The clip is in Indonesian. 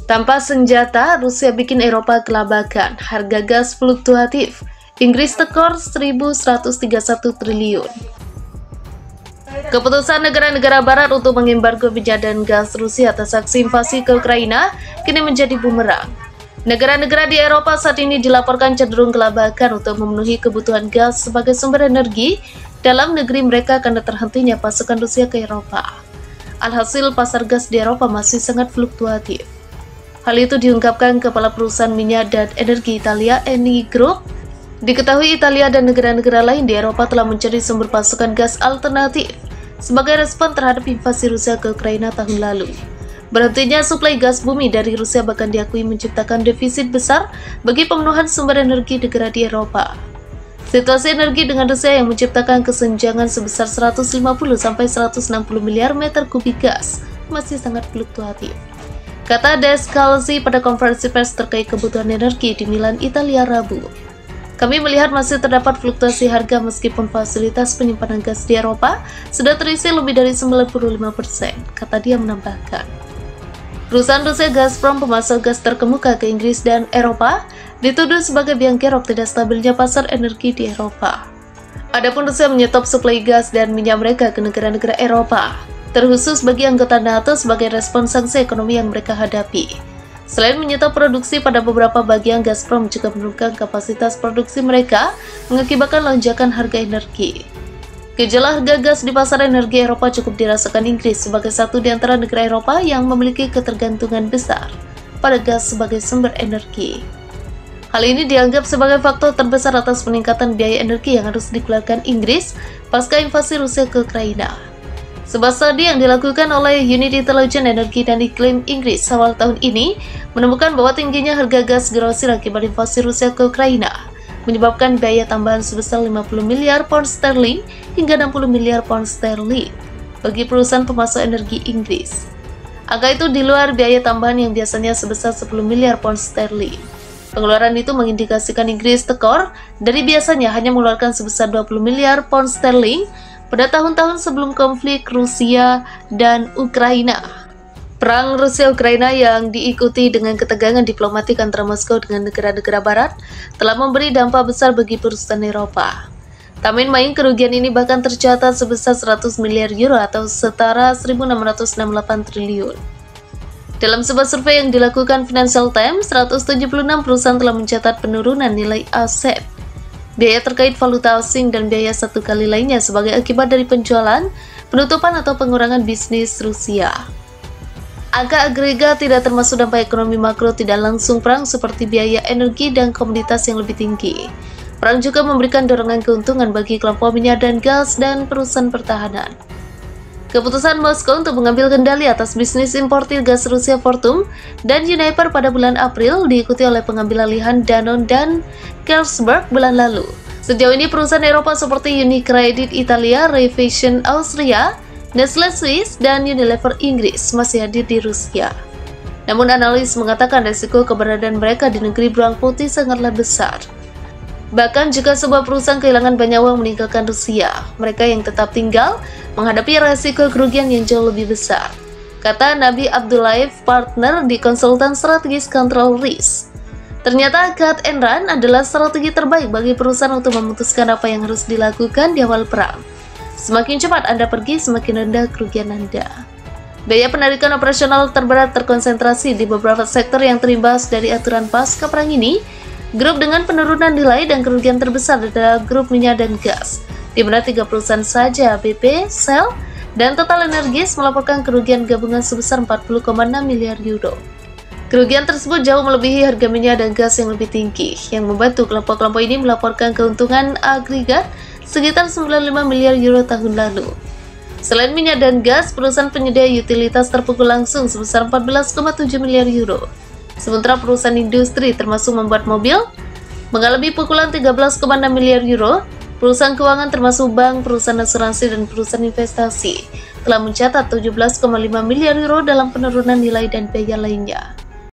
Tanpa senjata, Rusia bikin Eropa kelabakan. Harga gas fluktuatif. Inggris tekor 1.131 triliun. Keputusan negara-negara barat untuk mengembargo minyak dan gas Rusia atas aksi invasi ke Ukraina kini menjadi bumerang. Negara-negara di Eropa saat ini dilaporkan cenderung kelabakan untuk memenuhi kebutuhan gas sebagai sumber energi dalam negeri mereka karena terhentinya pasokan Rusia ke Eropa. Alhasil, pasar gas di Eropa masih sangat fluktuatif. Hal itu diungkapkan Kepala Perusahaan Minyak dan Energi Italia, Eni Group. Diketahui Italia dan negara-negara lain di Eropa telah mencari sumber pasokan gas alternatif sebagai respon terhadap invasi Rusia ke Ukraina tahun lalu. Berhentinya suplai gas bumi dari Rusia bahkan diakui menciptakan defisit besar bagi pemenuhan sumber energi negara di Eropa. Situasi energi dengan Rusia yang menciptakan kesenjangan sebesar 150-160 miliar meter kubik gas masih sangat fluktuatif, kata Descalzi pada konferensi pers terkait kebutuhan energi di Milan, Italia, Rabu. Kami melihat masih terdapat fluktuasi harga meskipun fasilitas penyimpanan gas di Eropa sudah terisi lebih dari 95%, kata dia menambahkan. Perusahaan Rusia Gazprom, pemasok gas terkemuka ke Inggris dan Eropa, dituduh sebagai biang kerok tidak stabilnya pasar energi di Eropa. Adapun Rusia menyetop suplai gas dan minyak mereka ke negara-negara Eropa, terkhusus bagi anggota NATO sebagai respon sanksi ekonomi yang mereka hadapi. Selain menyetop produksi pada beberapa bagian, Gazprom juga menurunkan kapasitas produksi mereka, mengakibatkan lonjakan harga energi. Gejolak harga gas di pasar energi Eropa cukup dirasakan Inggris sebagai satu di antara negara Eropa yang memiliki ketergantungan besar pada gas sebagai sumber energi. Hal ini dianggap sebagai faktor terbesar atas peningkatan biaya energi yang harus dikeluarkan Inggris pasca invasi Rusia ke Ukraina. Sebuah studi yang dilakukan oleh Unit Intelijen Energi dan Iklim Inggris awal tahun ini menemukan bahwa tingginya harga gas grosir akibat invasi Rusia ke Ukraina menyebabkan biaya tambahan sebesar 50 miliar pound sterling hingga 60 miliar pound sterling bagi perusahaan pemasok energi Inggris. Angka itu di luar biaya tambahan yang biasanya sebesar 10 miliar pound sterling. Pengeluaran itu mengindikasikan Inggris tekor dari biasanya hanya mengeluarkan sebesar 20 miliar pound sterling pada tahun-tahun sebelum konflik Rusia dan Ukraina. Perang Rusia-Ukraina yang diikuti dengan ketegangan diplomatik antara Moskow dengan negara-negara barat telah memberi dampak besar bagi perusahaan Eropa. Tak main-main, kerugian ini bahkan tercatat sebesar 100 miliar euro atau setara 1.668 triliun. Dalam sebuah survei yang dilakukan Financial Times, 176 perusahaan telah mencatat penurunan nilai aset, biaya terkait valuta asing, dan biaya satu kali lainnya sebagai akibat dari penjualan, penutupan, atau pengurangan bisnis Rusia. Angka agregat tidak termasuk dampak ekonomi makro tidak langsung perang seperti biaya energi dan komoditas yang lebih tinggi. Perang juga memberikan dorongan keuntungan bagi kelompok minyak dan gas dan perusahaan pertahanan. Keputusan Moskow untuk mengambil kendali atas bisnis importir gas Rusia Fortum dan Uniper pada bulan April diikuti oleh pengambil alihan Danone dan Carlsberg bulan lalu. Sejauh ini perusahaan Eropa seperti Unicredit Italia, Raiffeisen Austria, Nestle Swiss, dan Unilever Inggris masih hadir di Rusia. Namun analis mengatakan resiko keberadaan mereka di negeri beruang putih sangatlah besar. Bahkan jika sebuah perusahaan kehilangan banyak uang meninggalkan Rusia, mereka yang tetap tinggal menghadapi resiko kerugian yang jauh lebih besar, kata Nabi Abdullayev, partner di konsultan strategis Control Risk. Ternyata cut and run adalah strategi terbaik bagi perusahaan untuk memutuskan apa yang harus dilakukan di awal perang. Semakin cepat Anda pergi, semakin rendah kerugian Anda. Biaya penarikan operasional terberat terkonsentrasi di beberapa sektor yang terimbas dari aturan pasca perang ini. Grup dengan penurunan nilai dan kerugian terbesar adalah grup minyak dan gas, di mana 3 perusahaan saja, BP, Shell, dan Total Energies melaporkan kerugian gabungan sebesar 40,6 miliar euro. Kerugian tersebut jauh melebihi harga minyak dan gas yang lebih tinggi, yang membantu kelompok-kelompok ini melaporkan keuntungan agregat sekitar 95 miliar euro tahun lalu. Selain minyak dan gas, perusahaan penyedia utilitas terpukul langsung sebesar 14,7 miliar euro. Sementara perusahaan industri termasuk membuat mobil mengalami pukulan 13,6 miliar euro. Perusahaan keuangan termasuk bank, perusahaan asuransi, dan perusahaan investasi telah mencatat 17,5 miliar euro dalam penurunan nilai dan biaya lainnya.